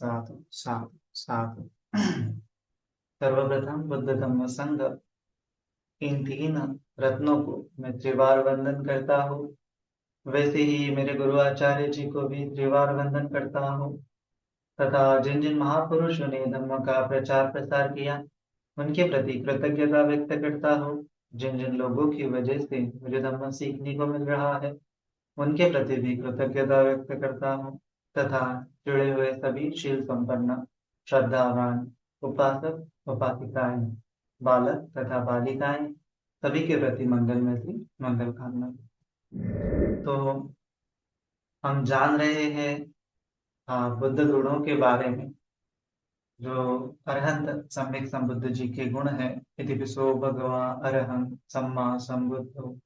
साधु साधु साधु। सर्वप्रथम बुद्ध धम्म संघ, इन तीन रत्नों को मैं त्रिवार वंदन करता हूँ। वैसे ही मेरे गुरु आचार्य जी को भी त्रिवार वंदन करता हूँ तथा जिन जिन महापुरुषों ने धम्म का प्रचार प्रसार किया उनके प्रति कृतज्ञता व्यक्त करता हूँ। जिन जिन लोगों की वजह से मुझे धम्म सीखने को मिल रहा है उनके प्रति भी कृतज्ञता व्यक्त करता हूँ तथा जुड़े हुए सभी शील संपन्न श्रद्धावान उपासक उपासिकाएं, बालक तथा बालिकाएं सभी के प्रति मंगल में थी मंगल कामना। तो हम जान रहे हैं बुद्ध गुणों के बारे में। जो अरहंत सम्यक संबुद्ध जी के गुण है, इति विसो भगवा अरहं सम्मा संबुद्धो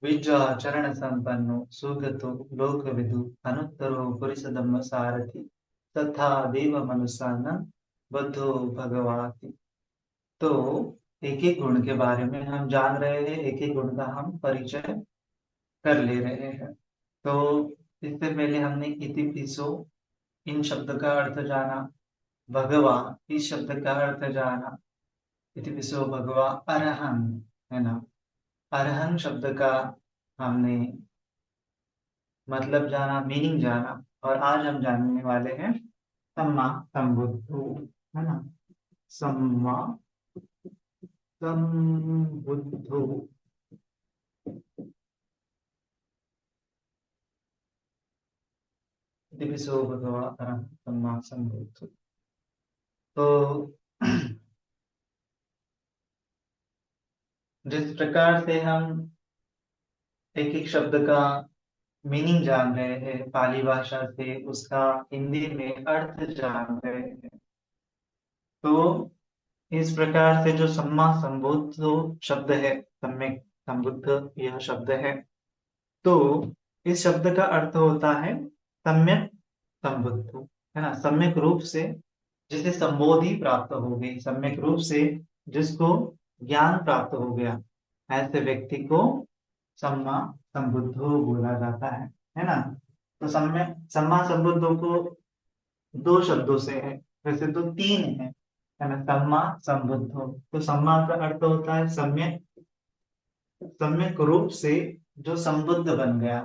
विद्याचरण संपन्नो सुगतो लोकविदु अनुत्तरो पुरुष धम्म सारथि तथा देव मनुष्यान बुद्धो भगवाति। तो एक एक गुण के बारे में हम जान रहे हैं, एक एक गुण का हम परिचय कर ले रहे हैं। तो इससे पहले हमने इति पिसो इन शब्द का अर्थ जाना, भगवा इस शब्द का अर्थ जाना, इति पिसो भगवा अरहं, है ना। अरहं शब्द का हमने मतलब जाना, मीनिंग जाना, और आज हम जानने वाले हैं सम्मा संबुद्धो, है ना। सम्मा संबुद्धो, दिविसो भगवा अरहं सम्मा संबुद्धो। तो जिस प्रकार से हम एक एक शब्द का मीनिंग जान रहे हैं, पाली भाषा से उसका हिंदी में अर्थ जान रहे हैं, तो इस प्रकार से जो सम्मा संबुद्ध शब्द है, सम्यक संबुद्ध यह शब्द है, तो इस शब्द का अर्थ होता है सम्यक संबुद्ध, है ना। सम्यक रूप से जिसे संबोधि प्राप्त हो गई, सम्यक रूप से जिसको ज्ञान प्राप्त हो गया, ऐसे व्यक्ति को सम्मा संबुद्धो बोला जाता है ना। तो सम्मा संबुद्धों को दो शब्दों से है, वैसे तो तीन है ना। सम्मा संबुद्धो, तो सम्मा का अर्थ होता है सम्यक, सम्यक रूप से जो संबुद्ध बन गया।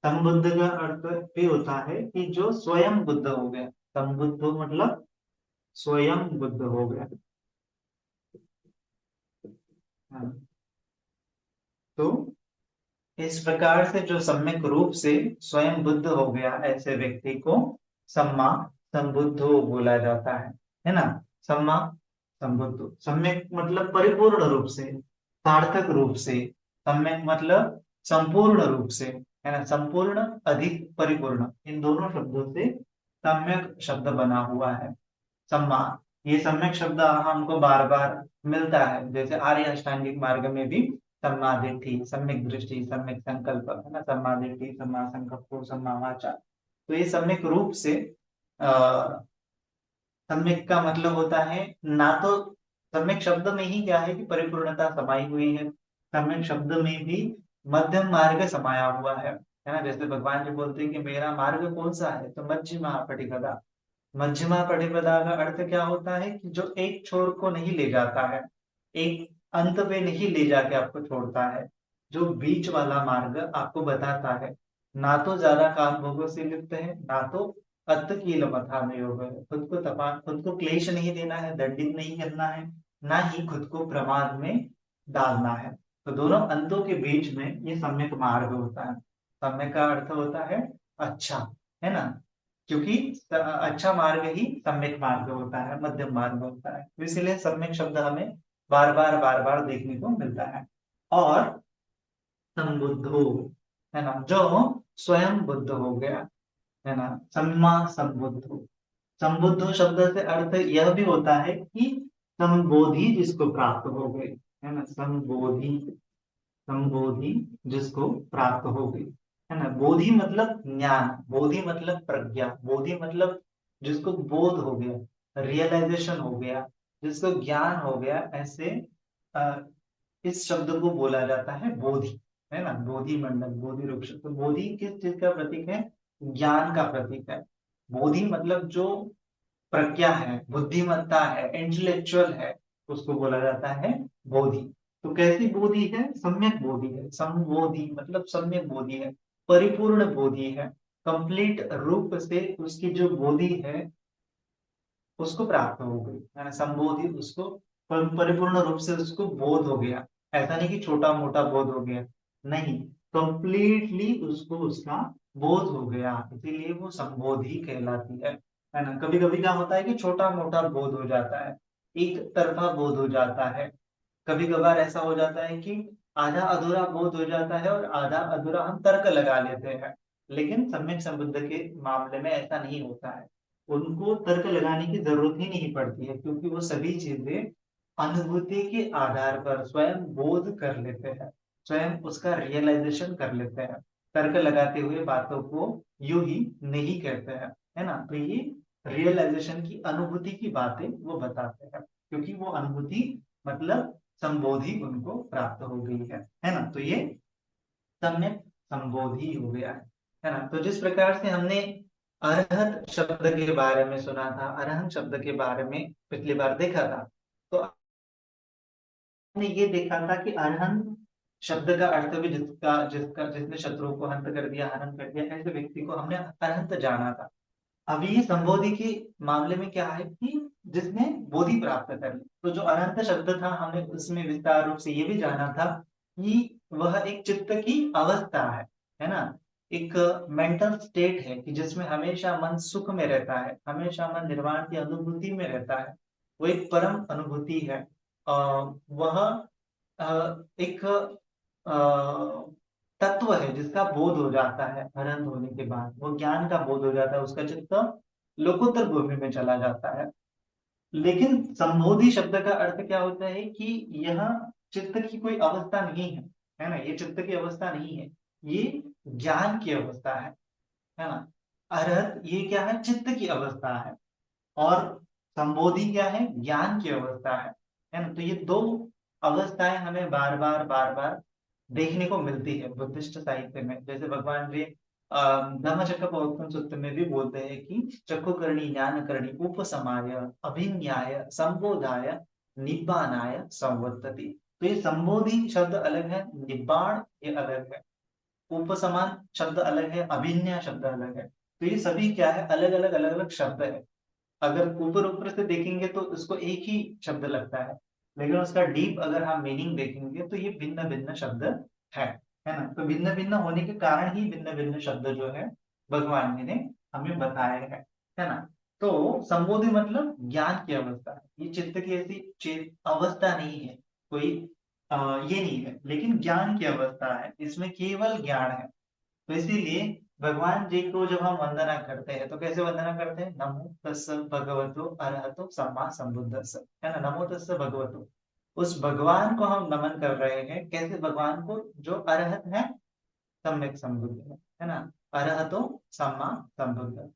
संबुद्ध का अर्थ भी होता है कि जो स्वयं बुद्ध हो गया। संबुद्ध मतलब स्वयं बुद्ध हो गया। हाँ। तो इस प्रकार से जो सम्यक रूप से स्वयं बुद्ध हो गया, ऐसे व्यक्ति को सम्मा संबुद्धो बोला जाता है ना। सम्मा संबुद्धो, सम्यक मतलब परिपूर्ण रूप से, सार्थक रूप से। सम्यक मतलब संपूर्ण रूप से, है ना। संपूर्ण अधिक परिपूर्ण, इन दोनों शब्दों से सम्यक शब्द बना हुआ है। सम्मा, ये सम्यक शब्द हमको बार बार मिलता है, जैसे आर्य अष्टांगिक मार्ग में भी सम्मा दिट्ठि, सम्यक दृष्टि, सम्यक संकल्प, है ना। सम्मा दिट्ठि, सम्मा संकल्प, सम्मा वाचा। तो ये सम्यक रूप से आ, सम्यक का मतलब होता है ना तो सम्यक शब्द में ही क्या है कि परिपूर्णता समाई हुई है, सम्यक शब्द में भी मध्यम मार्ग समाया हुआ है ना। जैसे भगवान जी बोलते हैं कि मेरा मार्ग कौन सा है, तो मध्यमा पटिपदा। मध्यमा पटिपदा का अर्थ क्या होता है कि जो एक छोर को नहीं ले जाता है, एक अंत पे नहीं ले जाके आपको छोड़ता है, जो बीच वाला मार्ग आपको बताता है। ना तो ज्यादा काम भोगों से लिप्त है, ना तो अत्त कील मथा में योग है। खुद को क्लेश नहीं देना है, दंडित नहीं करना है, ना ही खुद को प्रमाद में डालना है। तो दोनों अंतों के बीच में ये सम्यक मार्ग होता है। सम्यक का अर्थ होता है अच्छा, है ना। क्योंकि अच्छा मार्ग ही सम्यक मार्ग होता है, मध्यम मार्ग होता है, तो इसीलिए सम्यक शब्द हमें बार बार देखने को मिलता है। और संबुद्धो, है ना, जो स्वयं बुद्ध हो गया, है ना। सम्मा संबुद्धो, संबुद्धो शब्द से अर्थ यह भी होता है कि संबोधि जिसको प्राप्त हो गई, है ना। संबोधि, संबोधि जिसको प्राप्त हो गई, है ना। बोधि मतलब ज्ञान, बोधि मतलब प्रज्ञा, बोधि मतलब जिसको बोध हो गया, रियलाइजेशन हो गया, जिसको ज्ञान हो गया, ऐसे अ, इस शब्द को बोला जाता है बोधि, है ना। बोधि मंडल, बोधि वृक्ष। तो बोधि किस चीज का प्रतीक है? ज्ञान का प्रतीक है। बोधि मतलब जो प्रज्ञा है, बुद्धिमत्ता है, इंटेलेक्चुअल है, उसको बोला जाता है बोधि। तो कैसी बोधि है? सम्यक बोधि है। संबोधि मतलब सम्यक बोधि है, परिपूर्ण बोधि है, कंप्लीट रूप से उसकी जो बोधि है उसको प्राप्त हो गई, है ना, संबोधि उसको परिपूर्ण रूप से उसको बोध हो गया। ऐसा नहीं कि छोटा मोटा बोध हो गया, नहीं, कंप्लीटली उसको उसका बोध हो गया, इसीलिए वो संबोधि कहलाती है ना। कभी कभी क्या होता है कि छोटा मोटा बोध हो जाता है, एक तरफा बोध हो जाता है, कभी कभार ऐसा हो जाता है कि आधा अधूरा बोध हो जाता है और आधा अधूरा हम तर्क लगा लेते हैं। लेकिन सम्यक संबुद्ध के मामले में ऐसा नहीं होता है, उनको तर्क लगाने की जरूरत ही नहीं पड़ती है, क्योंकि वो सभी चीजें अनुभूति के आधार पर स्वयं बोध कर लेते हैं, स्वयं उसका रियलाइजेशन कर लेते हैं। तर्क लगाते हुए बातों को यूं ही नहीं कहते हैं, है ना। तो ये रियलाइजेशन की, अनुभूति की बातें वो बताते हैं, क्योंकि वो अनुभूति मतलब संबोधि उनको प्राप्त हो गई है ना। तो ये सम्यक संबोधि हो गया है ना। तो जिस प्रकार से हमने अरहत शब्द के बारे में सुना था, अरहंत शब्द के बारे में पिछली बार देखा था, तो हमने ये देखा था कि अरहंत शब्द का अर्थ भी जिसका जिसका जिसने शत्रुओं को हंत कर दिया, हनन कर दिया, ऐसे व्यक्ति को हमने अरहंत जाना था। अभी ये संबोधि के मामले में क्या है कि जिसने बोधि प्राप्त कर ली। तो जो अनंत शब्द था हमने उसमें विस्तार रूप से ये भी जाना था कि वह एक चित्त की अवस्था है ना, एक मेंटल स्टेट है कि जिसमें हमेशा मन सुख में रहता है, हमेशा मन निर्वाण की अनुभूति में रहता है। वो एक परम अनुभूति है। वह एक तत्व है जिसका बोध हो जाता है, अनंत होने के बाद वो ज्ञान का बोध हो जाता है, उसका चित्त लोकोत्तर भूमि में चला जाता है। लेकिन संबोधि शब्द का अर्थ क्या होता है कि यह चित्त की कोई अवस्था नहीं है ना, ये चित्त की अवस्था नहीं है, ये ज्ञान की अवस्था है ना। अरहत ये क्या है? चित्त की अवस्था है, और संबोधि क्या है? ज्ञान की अवस्था है ना। तो ये दो अवस्थाएं हमें बार बार बार बार देखने को मिलती है बुद्धिस्ट साहित्य में। जैसे भगवान जी धम्मचक्कप्रवर्तन सूत्र में भी बोलते हैं कि चक्षुकर्णी ज्ञानकर्णी उपसमाय अभिज्ञाय संबोधाय निब्बानाय संवर्तति। तो ये संबोधि शब्द अलग है, निब्बाण ये अलग है, उपसमान शब्द अलग है, अभिज्ञा शब्द अलग है। तो ये सभी क्या है? अलग अलग शब्द है। अगर ऊपर ऊपर से देखेंगे तो इसको एक ही शब्द लगता है, लेकिन उसका डीप अगर हम मीनिंग देखेंगे तो ये भिन्न भिन्न शब्द है है ना। तो भिन्न भिन्न होने के कारण ही भिन्न भिन्न शब्द जो है भगवान जी ने हमें बताए है ना। तो संबोधि मतलब ज्ञान की अवस्था है, ये चित्त की ऐसी अवस्था नहीं है कोई, ये नहीं है, लेकिन ज्ञान की अवस्था है, इसमें केवल ज्ञान है। तो इसीलिए भगवान जी को जब हम वंदना करते हैं तो कैसे वंदना करते हैं? नमो तस् भगवतो अरहतो सम्मा संबुद्धस्स, है ना, नमो तस् भगवतो, उस भगवान को हम नमन कर रहे हैं। कैसे भगवान को? जो अरहत है, सम्यक संबुद्ध है ना, अरहतो सम्मा संबुद्ध,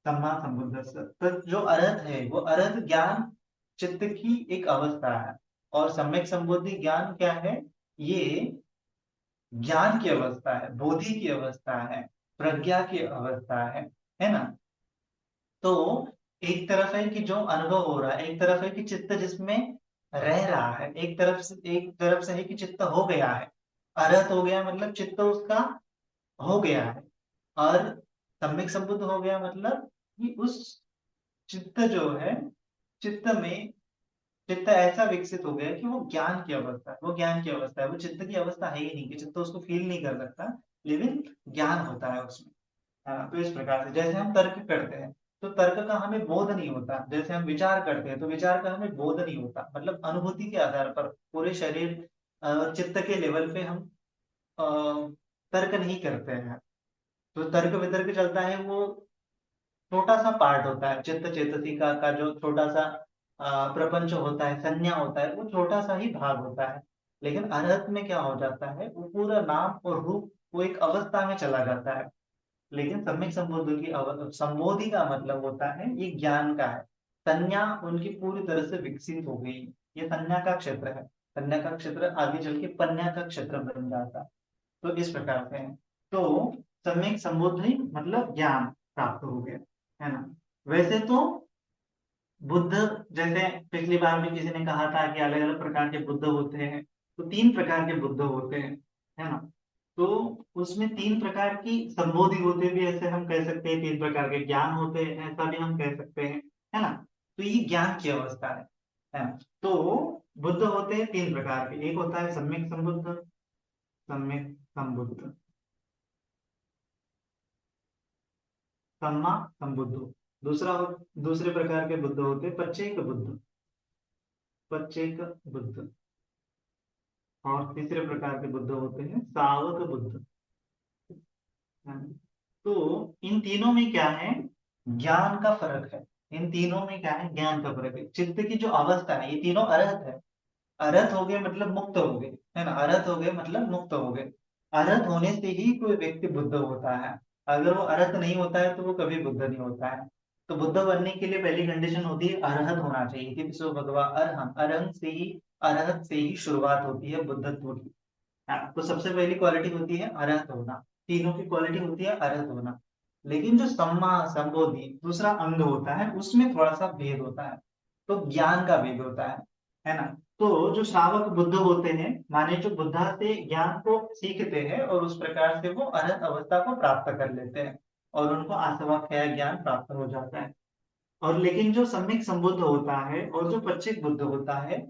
सम्मा संबुद्धस्स। तो जो अरहत है वो अरहत ज्ञान चित्त की एक अवस्था है, और सम्यक संबुद्धि ज्ञान क्या है? ये ज्ञान की अवस्था है, बोधि की अवस्था है, प्रज्ञा की अवस्था है ना। तो एक तरफ है कि जो अनुभव हो रहा है, एक तरफ है कि चित्त जिसमें रह रहा है, एक तरफ से है कि चित्त हो गया है, अरहत हो गया मतलब चित्त उसका हो गया है। और सम्यक संबुद्ध हो गया मतलब कि उस चित्त जो है, चित्त में चित्त ऐसा विकसित हो गया कि वो ज्ञान की अवस्था है, वो ज्ञान की अवस्था है, वो चित्त की अवस्था है ही नहीं कि चित्त उसको फील नहीं कर सकता, लेकिन ज्ञान होता है उसमें। हाँ, तो इस प्रकार से जैसे हम तर्क करते हैं तो तर्क का हमें बोध नहीं होता, जैसे हम विचार करते हैं तो विचार का हमें बोध नहीं होता, मतलब अनुभूति के आधार पर पूरे शरीर चित्त के लेवल पे हम अ, तर्क नहीं करते हैं। तो तर्क वितर्क चलता है, वो छोटा सा पार्ट होता है चित्त चेतसिका का, जो छोटा सा प्रपंच होता है, संज्ञा होता है, वो छोटा सा ही भाग होता है। लेकिन अरहत में क्या हो जाता है? वो पूरा नाम और रूप वो एक अवस्था में चला जाता है। लेकिन सम्यक संबोधि की संबोधि का मतलब होता है ये ज्ञान का है, संज्ञा उनकी पूरी तरह से विकसित हो गई, ये संज्ञा का क्षेत्र है। संज्ञा का क्षेत्र आगे चल के पन्या का क्षेत्र बन जाता है। तो इस प्रकार से है। तो सम्यक संबोधि मतलब ज्ञान प्राप्त हो गया, है ना। वैसे तो बुद्ध, जैसे पिछली बार भी किसी ने कहा था कि अलग अलग प्रकार के बुद्ध होते हैं, तो 3 प्रकार के बुद्ध होते हैं, है ना। तो उसमें 3 प्रकार की संबोधि होते भी, ऐसे हम कह सकते हैं 3 प्रकार के ज्ञान होते हैं, ऐसा भी हम कह सकते हैं, है ना। तो ये ज्ञान की अवस्था है ना। तो बुद्ध होते हैं 3 प्रकार के, एक होता है सम्यक संबुद्ध, सम्यक संबुद्ध, सम्मा संबुद्ध। दूसरे प्रकार के बुद्ध होते हैं पच्चेक बुद्ध, पच्चेक बुद्ध। और तीसरे प्रकार के बुद्ध होते हैं सावक बुद्ध, है ना? तो इन तीनों में क्या है, ज्ञान का फर्क है। इन तीनों में क्या है, ज्ञान का फर्क है। चित्त की जो अवस्था है, ये तीनों अरहत है। अरहत हो गए मतलब मुक्त हो गए, है ना। अरहत हो गए मतलब मुक्त हो गए। अरहत होने से ही कोई व्यक्ति बुद्ध होता है। अगर वो अरहत नहीं होता है तो वो कभी बुद्ध नहीं होता है। तो बुद्ध बनने के लिए पहली कंडीशन होती है अरहत होना चाहिए, कि सो भगवा अरहं, अरहं से ही, अरहत से ही शुरुआत होती है बुद्धत्व की। हाँ, तो सबसे पहली क्वालिटी होती है अरहत होना। तीनों की क्वालिटी होती है अरहत होना। लेकिन जो सम्मा संबोधि दूसरा अंग होता है, उसमें थोड़ा सा भेद होता है। तो ज्ञान का भेद होता है ना। तो जो श्रावक बुद्ध होते हैं, माने जो बुद्धा से ज्ञान को सीखते हैं और उस प्रकार से वो अरहत अवस्था को प्राप्त कर लेते हैं, और उनको आसवाख्याय ज्ञान प्राप्त हो जाता है। और लेकिन जो सम्यक संबुद्ध होता है और जो पच्चिक बुद्ध होता है,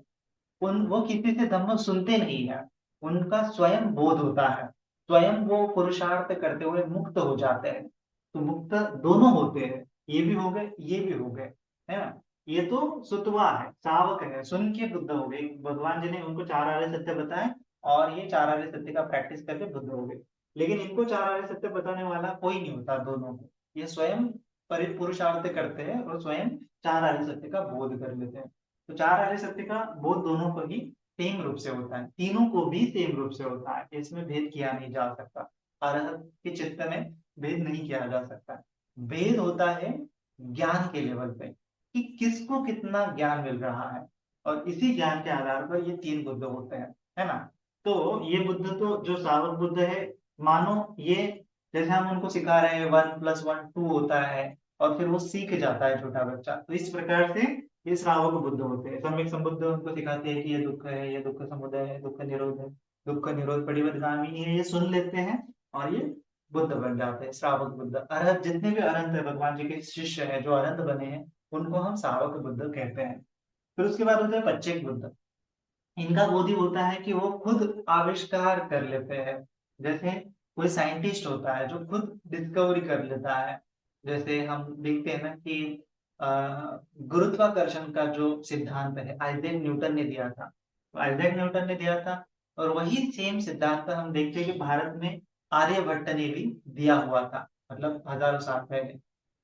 उन वो किसी से धम्म सुनते नहीं है। उनका स्वयं बोध होता है, स्वयं वो पुरुषार्थ करते हुए मुक्त हो जाते हैं। तो मुक्त दोनों होते हैं, ये भी हो गए, ये भी हो गए, है ना। ये तो सुतवा है, सावक है, सुन के बुद्ध हो गए। भगवान जी ने उनको 4 आर्य सत्य बताए, और ये 4 आर्य सत्य का प्रैक्टिस करके बुद्ध हो गए। लेकिन इनको 4 आर्य सत्य बताने वाला कोई नहीं होता दोनों को। ये स्वयं पुरुषार्थ करते हैं और स्वयं 4 आर्य सत्य का बोध कर लेते हैं। तो 4 आर्य सत्य का बोध दोनों को ही सेम रूप से होता है, तीनों को भी सेम रूप से होता है, इसमें भेद किया नहीं जा सकता। अरहत के चित्त में भेद नहीं किया जा सकता। भेद होता है ज्ञान के लेवल पे, कि किसको कितना ज्ञान मिल रहा है, और इसी ज्ञान के आधार पर ये 3 बुद्ध होते हैं, है ना। तो ये बुद्ध, तो जो सावक बुद्ध है, मानो ये, जैसे हम उनको सिखा रहे हैं 1+1 2 होता है, और फिर वो सीख जाता है छोटा बच्चा, तो इस प्रकार से ये श्रावक बुद्ध होते हैं। सम्यक संबुद्ध उनको सिखाते हैं कि ये दुख है, ये दुख समुदय है, दुख निरोध है, दुख निरोध परिवर्तगामी है, ये सुन लेते हैं और ये बुद्ध बन जाते हैं, श्रावक बुद्ध। अरहत, जितने भी अरहंत है, भगवान जी के शिष्य हैं जो अरहंत बने हैं, उनको हम श्रावक बुद्ध कहते हैं। फिर उसके बाद होते हैं पच्चेक बुद्ध। इनका बोध होता है कि वो खुद आविष्कार कर लेते हैं। जैसे कोई साइंटिस्ट होता है जो खुद डिस्कवरी कर लेता है। जैसे हम देखते हैं ना कि अ, गुरुत्वाकर्षण का जो सिद्धांत है, आइजैक न्यूटन ने दिया था, तो आइजैक न्यूटन ने दिया था। और वही सेम सिद्धांत हम देखते हैं कि भारत में आर्यभट्ट ने भी दिया हुआ था, मतलब हजारों साल पहले।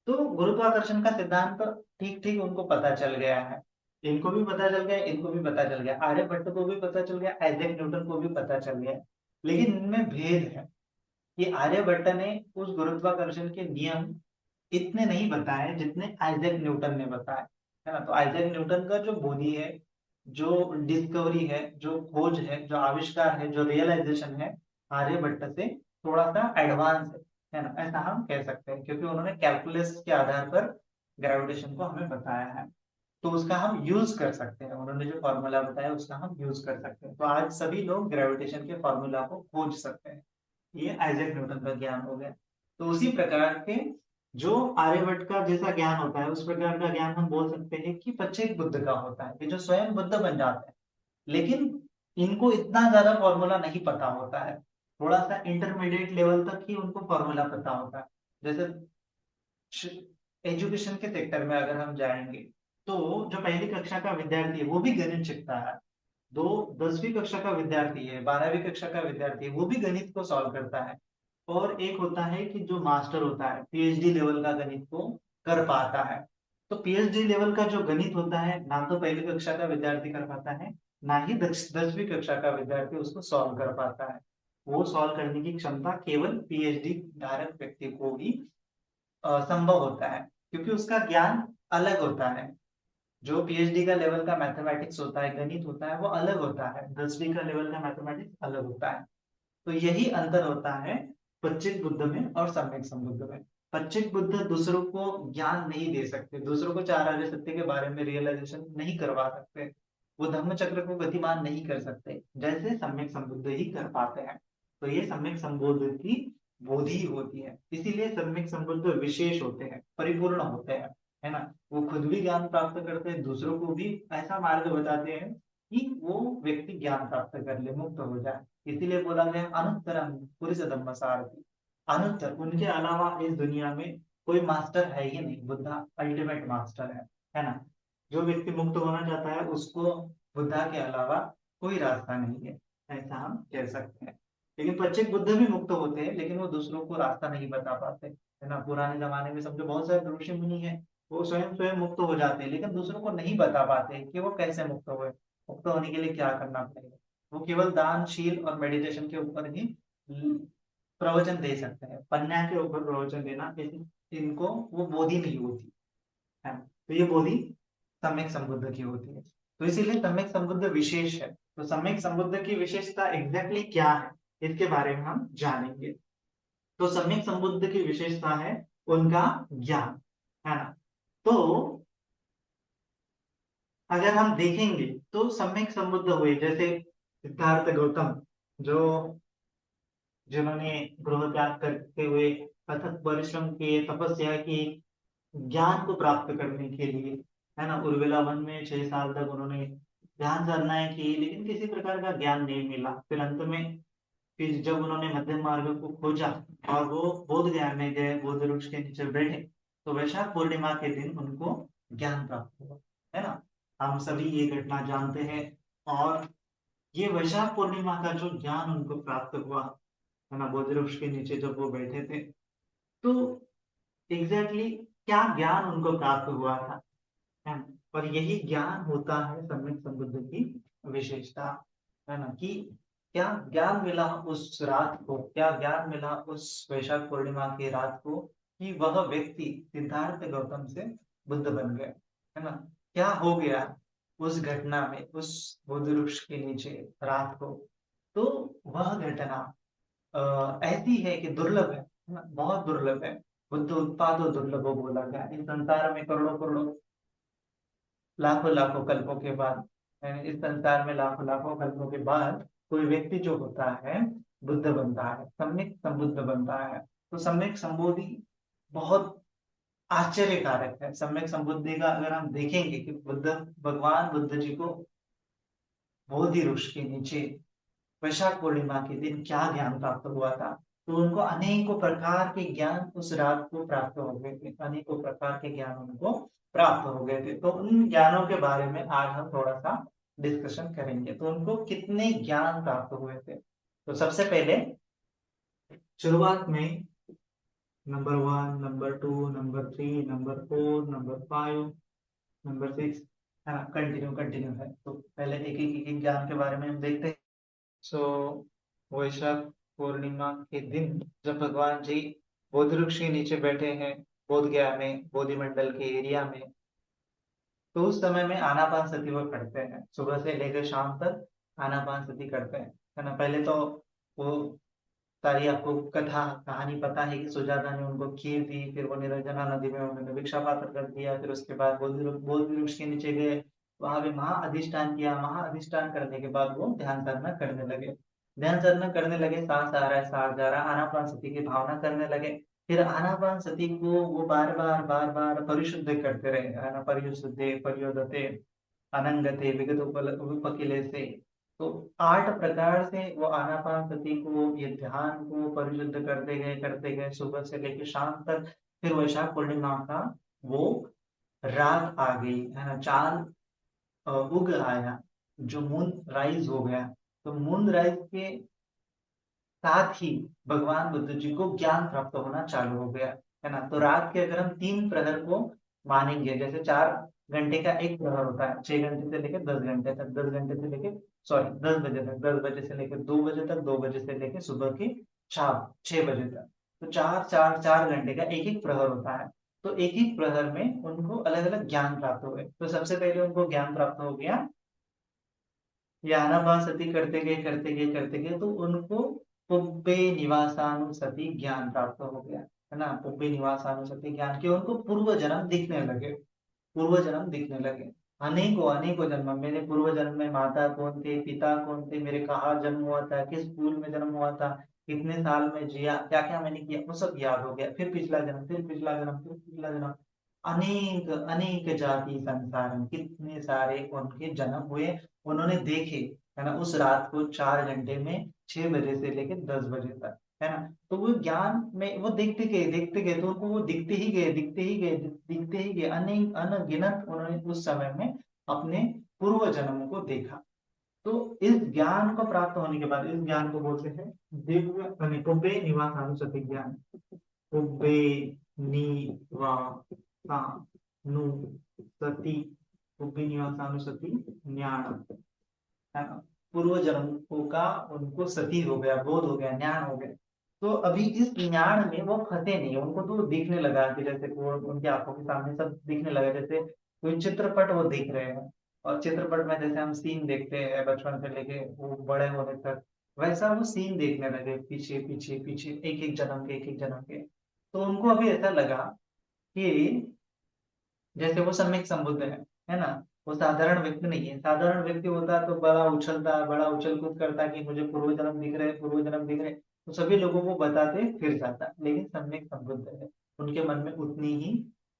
तो गुरुत्वाकर्षण का सिद्धांत ठीक ठीक उनको पता चल गया है। इनको भी पता चल गया, इनको भी पता चल गया, आर्यभट्ट को भी पता चल गया, आइजैक न्यूटन को भी पता चल गया। लेकिन इनमें भेद है कि आर्यभट्ट ने उस गुरुत्वाकर्षण के नियम इतने नहीं बताए जितने आइजैक न्यूटन ने बताए, है ना। तो आइजैक न्यूटन का जो बोधी है, जो डिस्कवरी है, जो खोज है, जो आविष्कार है, जो रियलाइजेशन है, आर्यभट्ट से थोड़ा सा एडवांस है ना, ऐसा हम कह सकते हैं, क्योंकि उन्होंने कैलकुलस के आधार पर ग्रेविटेशन को हमें बताया है। तो उसका हम यूज कर सकते हैं, उन्होंने जो फॉर्मूला बताया उसका हम यूज कर सकते हैं। तो आज सभी लोग ग्रेविटेशन के फॉर्मूला को खोज सकते हैं। ये आइजैक न्यूटन का ज्ञान हो गया। तो उसी प्रकार के जो आर्यभट्ट का जैसा ज्ञान होता है, उस प्रकार का ज्ञान हम बोल सकते हैं कि पच्चेक बुद्ध का होता है, कि जो स्वयं बुद्ध बन जाते हैं। लेकिन इनको इतना ज्यादा फॉर्मूला नहीं पता होता है, थोड़ा सा इंटरमीडिएट लेवल तक ही उनको फॉर्मूला पता होता है। जैसे एजुकेशन के सेक्टर में अगर हम जाएंगे, तो जो पहली कक्षा का विद्यार्थी है वो भी गणित सीखता है। दो 10वीं कक्षा का विद्यार्थी है, 12वीं कक्षा का विद्यार्थी है, वो भी गणित को सॉल्व करता है। और एक होता है कि जो मास्टर होता है, पीएचडी लेवल का गणित को कर पाता है। तो पीएचडी लेवल का जो गणित होता है, ना तो पहली कक्षा का विद्यार्थी कर पाता है, ना ही 10वीं कक्षा का विद्यार्थी उसको सॉल्व कर पाता है। वो सॉल्व करने की क्षमता केवल पीएचडी धारक व्यक्ति को ही संभव होता है, क्योंकि उसका ज्ञान अलग होता है। जो पीएचडी का लेवल का मैथमेटिक्स होता है, गणित होता है, वो अलग होता है, 10वीं का लेवल का मैथमेटिक्स अलग होता है। तो यही अंतर होता है पच्चिक बुद्ध में और सम्यक संबुद्ध में। पच्चिक बुद्ध दूसरों को ज्ञान नहीं दे सकते, दूसरों को चार आर्य सत्य के बारे में रियलाइजेशन नहीं करवा सकते, वो धम्म चक्र को गतिमान नहीं कर सकते, जैसे सम्यक संबुद्ध ही कर पाते हैं। तो ये सम्यक संबुद्ध की बोधि होती है, इसीलिए सम्यक संबुद्ध विशेष होते हैं, परिपूर्ण होते हैं, है ना। वो खुद भी ज्ञान प्राप्त करते हैं, दूसरों को भी ऐसा मार्ग बताते हैं कि वो व्यक्ति ज्ञान प्राप्त कर ले, मुक्त हो जाए। इसीलिए बोला गया अनुत्तरम पुरुष धम्म सारथी, अनुत्तर, उनके अलावा इस दुनिया में कोई मास्टर है ही नहीं, बुद्धा अल्टीमेट मास्टर है ना। जो व्यक्ति मुक्त होना चाहता है उसको बुद्धा के अलावा कोई रास्ता नहीं है, ऐसा हम कह सकते हैं। लेकिन पच्चिक बुद्ध भी मुक्त होते हैं, लेकिन वो दूसरों को रास्ता नहीं बता पाते, है ना। पुराने जमाने में समझो बहुत सारे ऋषि मुनि है, वो स्वयं स्वयं मुक्त हो जाते हैं, लेकिन दूसरों को नहीं बता पाते कि वो कैसे मुक्त हुए, मुक्त होने के लिए क्या करना पड़ेगा। वो केवल दान शील और मेडिटेशन के ऊपर ही प्रवचन दे सकते हैं, पन्या के ऊपर प्रवचन देना इनको वो बोधि नहीं होती है। तो ये बोधि सम्यक संबुद्ध की होती है, तो इसीलिए सम्यक संबुद्ध विशेष है। तो सम्यक संबुद्ध की विशेषता एग्जैक्टली क्या है, इसके बारे में हम जानेंगे। तो सम्यक संबुद्ध की विशेषता है उनका ज्ञान, है ना। तो अगर हम देखेंगे तो सम्यक संबुद्ध हुए जैसे सिद्धार्थ गौतम, जो जिन्होंने गृह त्याग करते हुए अथक परिश्रम किए, तपस्या की, ज्ञान को प्राप्त करने के लिए, है ना। उर्विला वन में 6 साल तक उन्होंने ध्यान साधनाएं की, लेकिन किसी प्रकार का ज्ञान नहीं मिला। फिर अंत में फिर जब उन्होंने मध्यम मार्ग को खोजा और वो बोध गया में गए, बोध वृक्ष के नीचे बैठे, तो वैशाख पूर्णिमा के दिन उनको ज्ञान प्राप्त हुआ, है ना। हम सभी ये घटना जानते हैं। और ये वैशाख पूर्णिमा का जो ज्ञान उनको प्राप्त हुआ, है ना, बोध वृक्ष के नीचे जब वो बैठे थे, तो एग्जैक्टली exactly क्या ज्ञान उनको प्राप्त हुआ था, है ना। और यही ज्ञान होता है सम्यक संबुद्ध की विशेषता, है ना। कि क्या ज्ञान मिला उस रात को, क्या ज्ञान मिला उस वैशाख पूर्णिमा की रात को, कि वह व्यक्ति सिद्धार्थ गौतम से बुद्ध बन गए, है ना। क्या हो गया उस घटना में, उस बोध वृक्ष के नीचे रात को। तो वह घटना ऐसी है कि दुर्लभ है ना, बहुत दुर्लभ है। बुद्ध उत्पादो दुर्लभो बोला गया। इस संसार में करोड़ों करोड़ों लाखों लाखों कल्पों के बाद, इस संसार में लाखों लाखों कल्पों के बाद कोई व्यक्ति जो होता है बुद्ध बनता है, सम्यक संबुद्ध बनता है। तो सम्यक संबोधि बहुत आश्चर्यकारक है। सम्यक संबुद्धि का अगर हम देखेंगे कि बुद्ध, भगवान बुद्ध जी को बोधि वृक्ष के नीचे वैशाख पूर्णिमा के दिन क्या ज्ञान प्राप्त हुआ था, तो उनको अनेकों प्रकार के ज्ञान उस रात को प्राप्त हो गए थे, अनेकों प्रकार के ज्ञान उनको प्राप्त हो गए थे। तो उन ज्ञानों के बारे में आज हम थोड़ा सा डिस्कशन करेंगे। तो उनको कितने ज्ञान प्राप्त हुए थे, तो सबसे पहले शुरुआत में number 1, number 2, number 3, number 4, number 5, number 6, है ना, कंटिन्यू कंटिन्यू है। तो पहले एक एक ज्ञान के बारे में हम देखते हैं। सो वैशाख पूर्णिमा के दिन जब भगवान जी बोधि वृक्ष के नीचे बैठे हैं, बोध गया में, बोधि मंडल के एरिया में, तो उस समय में आनापान सती वो करते हैं, सुबह से लेकर शाम तक आनापान सती करते हैं, है ना। पहले तो वो सारी आपको कथा कहानी पता है कि सुजाता ने उनको खीर दी, फिर वो निरंजना नदी में उन्होंने भिक्षा पात्र कर दिया, फिर उसके बाद बोधि वृक्ष के नीचे गए, वहां पे महा अधिष्ठान किया, महा अधिष्ठान करने के बाद वो ध्यान साधना करने लगे, ध्यान साधना करने लगे, सांस आ रहा है, सांस जा रहा है, आनापान सती की भावना करने लगे। फिर आनापान सती को वो बार बार परिशुद्ध करते रहे, है ना, परिशुद्धे परियोदते अनंगते विगत उपकिले से। तो 8 प्रकार से वो आनापान सती को, ये ध्यान को परिशुद्ध करते गए सुबह से लेकर शाम तक। फिर वैशाख पूर्णिमा का वो रात आ गई, है ना, चांद उग आया, जो मून राइज हो गया। तो मून राइज के साथ ही भगवान बुद्ध जी को ज्ञान प्राप्त होना चालू हो गया, है ना। तो रात के अगर हम 3 प्रहर को मानेंगे, जैसे 4 घंटे का एक प्रहर होता है, 6 घंटे से लेकर 10 घंटे तक, 10 घंटे से लेकर, सॉरी, 10 बजे तक, 10 बजे से लेकर 2 बजे तक, 2 बजे से लेकर सुबह की शाम 6 बजे तक। तो 4 4 4 घंटे का एक एक प्रहर होता है। तो एक एक प्रहर में उनको अलग अलग ज्ञान प्राप्त हुए। तो सबसे पहले उनको ज्ञान प्राप्त हो गया, ये आनापानसति करते गए तो उनको पुब्बे निवासानुसति ज्ञान प्राप्त हो गया। है ना, पुब्बे निवासानुसति ज्ञान के उनको पूर्व जन्म दिखने लगे, पूर्व जन्म दिखने लगे। अनेकों अनेकों जन्म, मेरे पूर्व जन्म में माता कौन थे, पिता कौन थे, मेरे कहाँ जन्म हुआ था, किस स्कूल में जन्म हुआ था, कितने साल में जिया, क्या क्या मैंने किया, वो सब याद हो गया। फिर पिछला जन्म, फिर पिछला जन्म, फिर पिछला जन्म, अनेक अनेक जाति संसार में कितने सारे उनके जन्म हुए, उन्होंने देखे, है ना, उस रात को 4 घंटे में 6 बजे से लेकर 10 बजे तक, है ना। तो वो ज्ञान में वो देखते गए, तो उनको वो दिखते ही गए, दिखते ही गए, दिखते ही गए, अनेक अनगिनत उन्होंने उस समय में अपने पूर्व जन्मों को देखा। तो इस ज्ञान को प्राप्त होने के बाद, इस ज्ञान को बोलते हैं दिव्य यानी पुब्बे निवासानुसति ज्ञान। पुब्बे निवासानुसति, पुब्बे निवासानुसति ज्ञान, है ना। पूर्व जन्मों का उनको सती हो गया, बोध हो गया, ज्ञान हो गया। तो अभी इस ज्ञान में वो फंसे नहीं, उनको तो दिखने लगा कि जैसे वो उनकी आंखों के सामने सब दिखने लगा, जैसे कोई चित्रपट वो देख रहे हैं। और चित्रपट में जैसे हम सीन देखते हैं बचपन से लेके वो बड़े होने तक, वैसा वो सीन देखने लगे, पीछे पीछे पीछे, एक एक जन्म के, एक एक जन्म के। तो उनको अभी ऐसा लगा कि जैसे वो सम्यक संबुद्ध है ना, वो साधारण व्यक्ति नहीं है। साधारण व्यक्ति होता तो बड़ा उछलता, बड़ा उछल कूद करता कि मुझे पूर्व जन्म दिख रहे, पूर्व जन्म दिख रहे, तो सभी लोगों को बताते फिर जाता। लेकिन सम्यक संबुद्ध है, उनके मन में उतनी ही,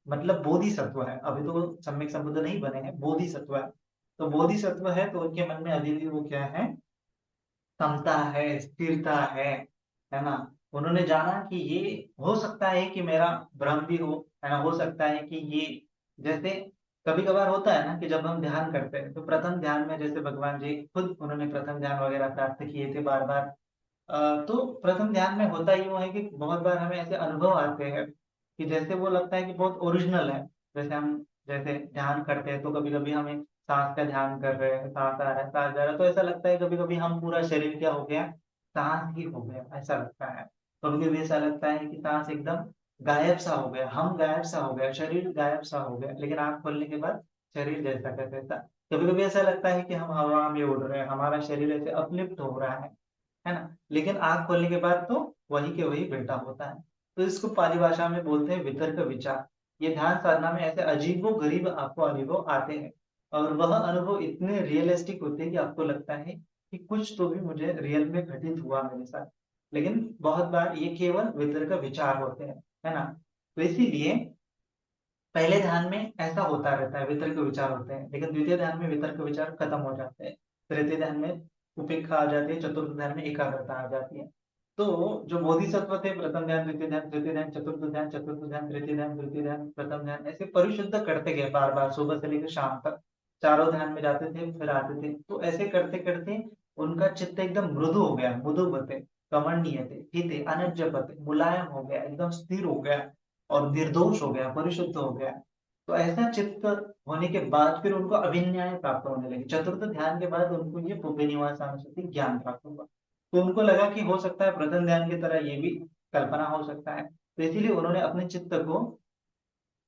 मतलब बोधि सत्व है, अभी तो वो सम्यक संबुद्ध नहीं बने हैं, बोधि सत्व है। तो बोधि सत्व है तो उनके मन में अभी भी वो क्या है, समता है, स्थिरता है ना। उन्होंने जाना कि ये हो सकता है कि मेरा भ्रम भी हो, है ना, हो सकता है कि ये, जैसे कभी कभार होता है ना कि जब हम ध्यान करते हैं तो प्रथम ध्यान में जैसे भगवान जी खुद उन्होंने प्रथम ध्यान वगैरह प्राप्त किए थे बार बार। तो प्रथम ध्यान में होता ही वो है कि बहुत बार हमें ऐसे अनुभव आते हैं कि जैसे वो लगता है कि बहुत ओरिजिनल है। जैसे हम जैसे ध्यान करते हैं तो कभी कभी हमें सांस का ध्यान कर रहे हैं, सांस आ रहा है, सांस जा रहा है, तो ऐसा लगता है कभी कभी हम पूरा शरीर क्या हो गया, सांस ही हो गया, ऐसा लगता है। कभी कभी ऐसा लगता है कि सांस एकदम गायब सा हो गया, हम गायब सा हो गया, शरीर गायब सा हो गया, लेकिन आंख खोलने के बाद शरीर जैसा का तैसा। कभी कभी ऐसा लगता है कि हम हवा में उड़ रहे हैं, हमारा शरीर ऐसे अपलिफ्ट हो रहा है ना, लेकिन आंख खोलने के बाद तो वही के वही बैठा होता है। तो इसको पाली भाषा में बोलते हैं वितर्क विचार। ये ध्यान साधना में ऐसे अजीबो गरीब आपको अनुभव आते हैं, और वह अनुभव इतने रियलिस्टिक होते हैं कि आपको लगता है कि कुछ तो भी मुझे रियल में घटित हुआ मेरे साथ। लेकिन बहुत बार ये केवल वितर्क विचार होते हैं, है ना। तो इसीलिए पहले ध्यान में ऐसा होता रहता है, वितर्क विचार होते हैं, लेकिन द्वितीय ध्यान में वितर्क विचार खत्म हो जाते हैं, तृतीय ध्यान में उपेक्षा आ जाती है, चतुर्थ ध्यान में एकाग्रता आ जाती है। तो जो बोधिसत्व थे, प्रथम ध्यान, द्वितीय ध्यान, तृतीय ध्यान, चतुर्थ ध्यान, चतुर्थ ध्यान, तृतीय ध्यान, तृतीय ध्यान, प्रथम ध्यान, ऐसे परिशुद्ध करते गए बार बार, सुबह से लेकर शाम तक चारों ध्यान में जाते थे, फिर आते थे। तो ऐसे करते करते उनका चित्त एकदम मृदु हो गया, मृदुवते, कमंडीय थे, हिते, अनज्जपते, मुलायम हो गया, एकदम स्थिर हो गया, और निर्दोष हो गया, परिशुद्ध हो गया। तो ऐसा चित्त होने के बाद फिर उनको अभिज्ञाएं प्राप्त होने लगी। चतुर्थ ध्यान के बाद उनको ये पुब्बे निवासानुस्मृति ज्ञान प्राप्त हुआ। तो उनको लगा कि हो सकता है प्रथम ध्यान की तरह ये भी कल्पना हो सकता है, तो इसीलिए उन्होंने अपने चित्त को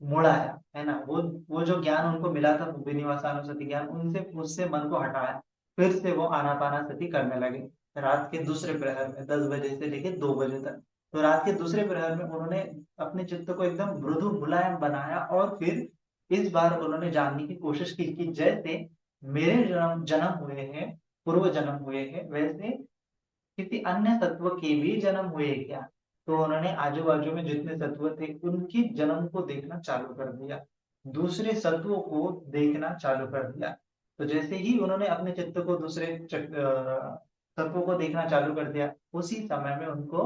मुड़ाया, है ना। वो जो ज्ञान उनको मिला था पुब्बे निवासानुस्मृति ज्ञान, उनसे उससे मन को हटाया। फिर से वो आनापानासति करने लगे, रात के दूसरे प्रहर में 10 बजे से लेके 2 बजे तक। तो रात के दूसरे प्रहर में उन्होंने अपने चित्त को एकदम मृदु मुलायम बनाया, और फिर इस बार उन्होंने जानने की कोशिश की कि जैसे मेरे जन्म जन्म हुए हैं, पूर्व जन्म हुए हैं, वैसे किसी अन्य तत्व के भी जन्म हुए क्या। तो उन्होंने आजू बाजू में जितने तत्व थे उनकी जन्म को देखना चालू कर दिया, दूसरे तत्वों को देखना चालू कर दिया। तो जैसे ही उन्होंने अपने चित्त को दूसरे तत्वों को देखना चालू कर दिया, उसी समय में उनको